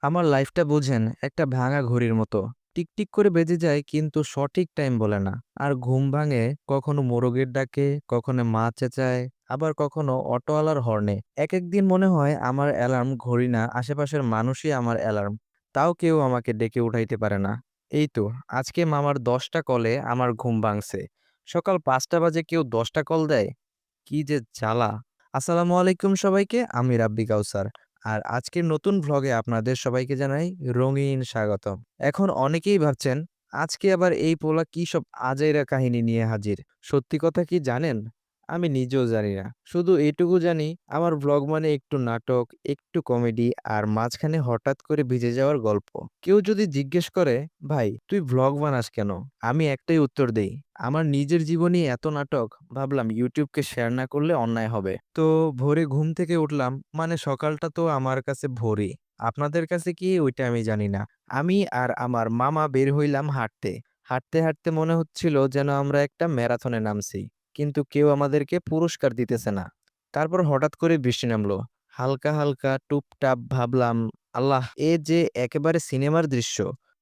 আমার লাইফটা বুঝেন একটা ভাঙা ঘড়ির মতো। টিকটিক করে বেজে যায় কিন্তু সঠিক টাইম বলে না। আর ঘুম ভাঙে কখনো মোরগের ডাকে, কখনো মা চেঁচায়, আবার কখনো অটোওয়ালার হর্নে। এক দিন মনে হয় আমার অ্যালার্ম ঘড়ি না, আশেপাশের মানুষই আমার অ্যালার্ম। তাও কেউ আমাকে ডেকে উঠাইতে পারে না। এই তো আজকে মামার 10টা কলে আমার ঘুম ভাঙছে। সকাল 5টা বাজে কেউ 10টা কল দেয়, কি যে জ্বালা! আসসালামু আলাইকুম সবাইকে, আমি রাব্বি কাউসার। আর আজকের নতুন ভ্লগে আপনাদের সবাইকে জানাই রঙিন স্বাগতম। এখন অনেকেই ভাবছেন, আজকে আবার এই পোলা কি সব আজাইরা কাহিনী নিয়ে হাজির। সত্যি কথা কি জানেন? আমি নিজেও জানি না। শুধু এইটুকু জানি, আমার ভ্লগ মানে একটু নাটক, একটু কমেডি আর মাঝখানে হঠাৎ করে ভিজে যাওয়ার গল্প। কেউ যদি জিজ্ঞেস করে, ভাই তুই ভ্লগ বানাস কেন? আমি একটাই উত্তর দেই, আমার নিজের জীবনই এত নাটক, ভাবলাম ইউটিউবকে শেয়ার না করলে অন্যায় হবে। তো ভোরে ঘুম থেকে উঠলাম, মানে সকালটা তো আমার কাছে ভোরই। আপনাদের কাছে কি ওইটা আমি জানি না। আমি আর আমার মামা বের হইলাম হাঁটতে। হাঁটতে হাঁটতে মনে হচ্ছিল যেন আমরা একটা ম্যারাথনে নামছি, কিন্তু কেউ আমাদেরকে পুরস্কার দিতেছে না। তারপর হঠাৎ করে বৃষ্টি নামলো, হালকা হালকা টুপটাপ। ভাবলাম, আল্লাহ, এ যে একেবারে সিনেমার দৃশ্য,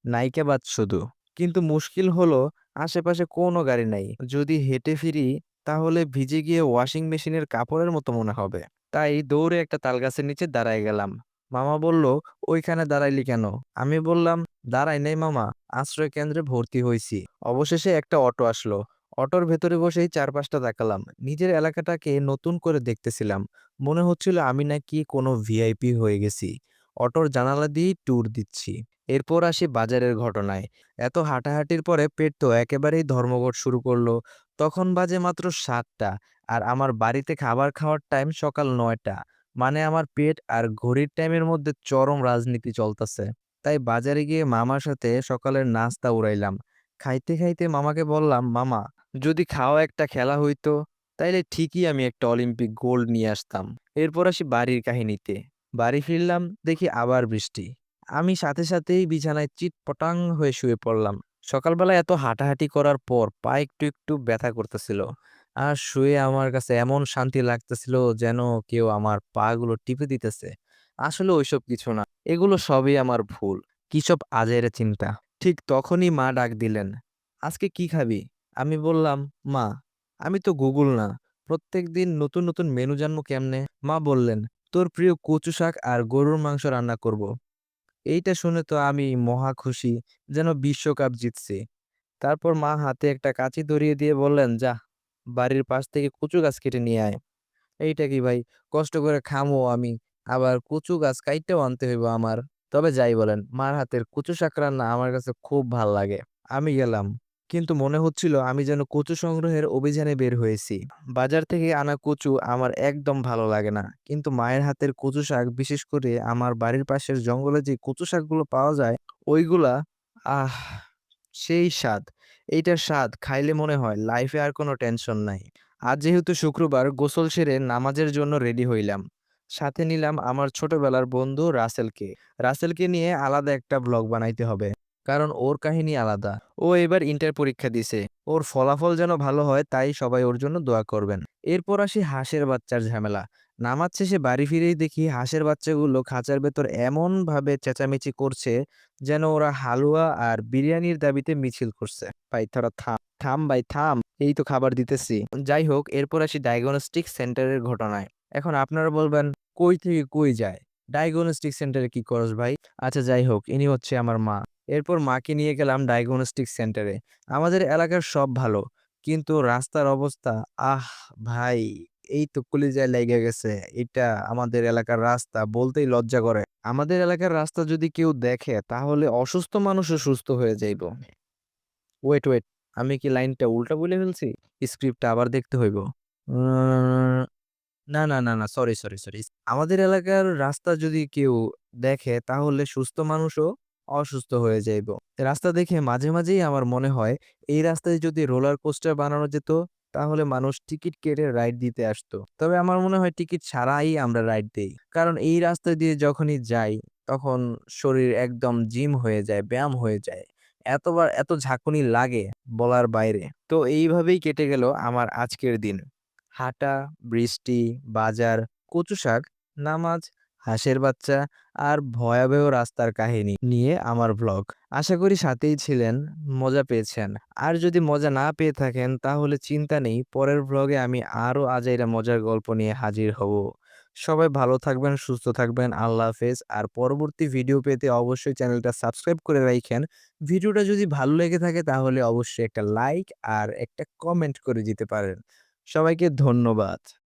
নায়িকাবাদ শুধু। কিন্তু মুশকিল হলো, আশেপাশে কোনো গাড়ি নাই। যদি হেঁটে ফিরি তাহলে ভিজে গিয়ে ওয়াশিং মেশিনের কাপড়ের মতো মনে হবে। তাই দৌড়ে একটা তালগাছের নিচে দাঁড়ায় গেলাম। মামা বলল, ওইখানে দাঁড়াইলি কেন? আমি বললাম, দাঁড়াই নাই মামা, আশ্রয় কেন্দ্রে ভর্তি হইছি। অবশেষে একটা অটো আসলো। অটোর ভেতরে বসেই চারপাশটা তাকালাম। নিজের এলাকাটাকে নতুন করে দেখতেছিলাম। মনে হচ্ছিল আমি নাকি কোনো ভিআইপি হয়ে গেছি। অটোর জানালা দিয়েই ট্যুর দিচ্ছি। এরপর আসি বাজারের ঘটনায়। এত হাঁটাহাঁটির পরে পেট তো একেবারেই ধর্মঘট শুরু করলো। তখন বাজে মাত্র 7টা, আর আমার বাড়িতে খাবার খাওয়ার টাইম সকাল 9টা। মানে আমার পেট আর ঘড়ির টাইমের মধ্যে চরম রাজনীতি চলতেছে। তাই বাজারে গিয়ে মামার সাথে সকালের নাস্তা উড়াইলাম। খাইতে খাইতে মামাকে বললাম, মামা, যদি খাওয়া একটা খেলা হইতো, তাইলে ঠিকই আমি একটা অলিম্পিক গোল্ড নিয়ে আসতাম। এরপর আসি বাড়ির কাহিনীতে। বাড়ি ফিরলাম, দেখি আবার বৃষ্টি। আমি সাথে সাথেই বিছানায় চিৎপটাং হয়ে শুয়ে পড়লাম। সকালবেলা এত হাঁটাহাঁটি করার পর পা একটু একটু ব্যথা করতেছিল। আর শুয়ে আমার কাছে এমন শান্তি লাগতেছিল, যেন কেউ আমার পা গুলো টিপে দিতেছে। আসলে ওইসব কিছু না, এগুলো সবই আমার ভুল। কি সব আজেরে চিন্তা। ঠিক তখনই মা ডাক দিলেন, আজকে কি খাবি? আমি বললাম, মা, আমি তো গুগল না, প্রত্যেকদিন নতুন নতুন মেনু জানবো কেমনে? মা বললেন, তোর প্রিয় কচু শাক আর গরুর মাংস রান্না করব। এইটা শুনে তো আমি মহা খুশি, যেন বিশ্বকাপ জিতছি। তারপর মা হাতে একটা কাঁচি ধরিয়ে দিয়ে বললেন, যা, বাড়ির পাশ থেকে কচু গাছ কেটে নিয়ে আয়। এইটা কি ভাই, কষ্ট করে খামো আমি, আবার কচু গাছ কাইটেও আনতে হইব আমার? তবে যাই বলেন, মার হাতের কচু শাক রান্না আমার কাছে খুব ভাল লাগে। আমি গেলাম, কিন্তু মনে হচ্ছিল আমি যেন কচু সংগ্রহের অভিযানে বের হয়েছি। বাজার থেকে আনা কচু আমার একদম ভালো লাগে না, কিন্তু মায়ের হাতের কচু শাক, বিশেষ করে আমার বাড়ির পাশের জঙ্গলে যে কচু শাকগুলো পাওয়া যায়, ওইগুলা, আহ, সেই স্বাদ। এইটার স্বাদ খাইলে মনে হয় লাইফে আর কোনো টেনশন নাই। আজ যেহেতু শুক্রবার, গোসল সেরে নামাজের জন্য রেডি হইলাম। সাথে নিলাম আমার ছোটবেলার বন্ধু রাসেলকে। রাসেলকে নিয়ে আলাদা একটা ব্লগ বানাইতে হবে, কারণ ওর কাহিনী আলাদা। ও এবার ইন্টার পরীক্ষা দিছে। ওর ফলাফল যেন ভালো হয়, তাই সবাই ওর জন্য দোয়া করবেন। এরপর আসি হাঁসের বাচ্চার ঝামেলা। নামাজ শেষে বাড়ি ফিরেই দেখি হাঁসের বাচ্চাগুলো খাঁচার ভেতর এমন ভাবে চেঁচামেচি করছে, যেন ওরা হালুয়া আর বিরিয়ানির দাবিতে মিছিল করছে। ভাই তোরা থাম, থাম ভাই থাম, এই তো খাবার দিতেছি। যাই হোক, এরপর আসি ডায়াগনস্টিক সেন্টারের ঘটনায়। এখন আপনারা বলবেন, কই থেকে কই যায়? ডায়াগনস্টিক সেন্টারে কি করস ভাই? আচ্ছা যাই হোক, ইনি হচ্ছে আমার মা। এরপর মাকে নিয়ে গেলাম ডায়াগনস্টিক সেন্টারে। আমাদের এলাকার সব ভালো, কিন্তু রাস্তার অবস্থা, আহ ভাই, এই তো কলিজায় লেগে গেছে। এটা আমাদের এলাকার রাস্তা বলতেই লজ্জা করে। আমাদের এলাকার রাস্তা যদি কেউ দেখে তাহলে অসুস্থ মানুষও সুস্থ হয়ে যাইব। ওয়েট ওয়েট, আমি কি লাইনটা উল্টা বলে ফেলছি? স্ক্রিপ্টটা আবার দেখতে হইব। উম, না না না না, সরি সরি সরি। আমাদের এলাকার রাস্তা যদি কেউ দেখে তাহলে সুস্থ মানুষও অসুস্থ হয়ে যাইব। রাস্তা দেখে মাঝে মাঝেই আমার মনে হয়, এই রাস্তায় যদি রোলার কোস্টার বানানো যেত, তাহলে মানুষ টিকিট কেটে রাইড দিতে আসতো। তবে আমার মনে হয় টিকিট ছাড়াই আমরা রাইড দেই, কারণ এই রাস্তা দিয়ে যখনই যাই, তখন শরীর একদম জিম হয়ে যায়, ব্যায়াম হয়ে যায়। এতবার এত ঝাঁকুনি লাগে, বলার বাইরে। তো এইভাবেই কেটে গেল আমার আজকের দিন। হাঁটা, বৃষ্টি, বাজার, কচু শাক, নামাজ, হাঁসের বাচ্চা আর ভয়াবহ রাস্তার কাহিনী নিয়ে আমার ব্লগ। আশা করি সাথেই ছিলেন, মজা পেয়েছেন। আর যদি মজা না পেয়ে থাকেন তাহলে চিন্তা নেই, পরের ব্লগে আমি আরো আজাইরা মজার গল্প নিয়ে হাজির হব। সবাই ভালো থাকবেন, সুস্থ থাকবেন। আল্লাহ হাফেজ। আর পরবর্তী ভিডিও পেতে অবশ্যই চ্যানেলটা সাবস্ক্রাইব করে রাইখেন। ভিডিওটা যদি ভালো লেগে থাকে তাহলে অবশ্যই একটা লাইক আর একটা কমেন্ট করে দিতে পারেন। সবাইকে ধন্যবাদ।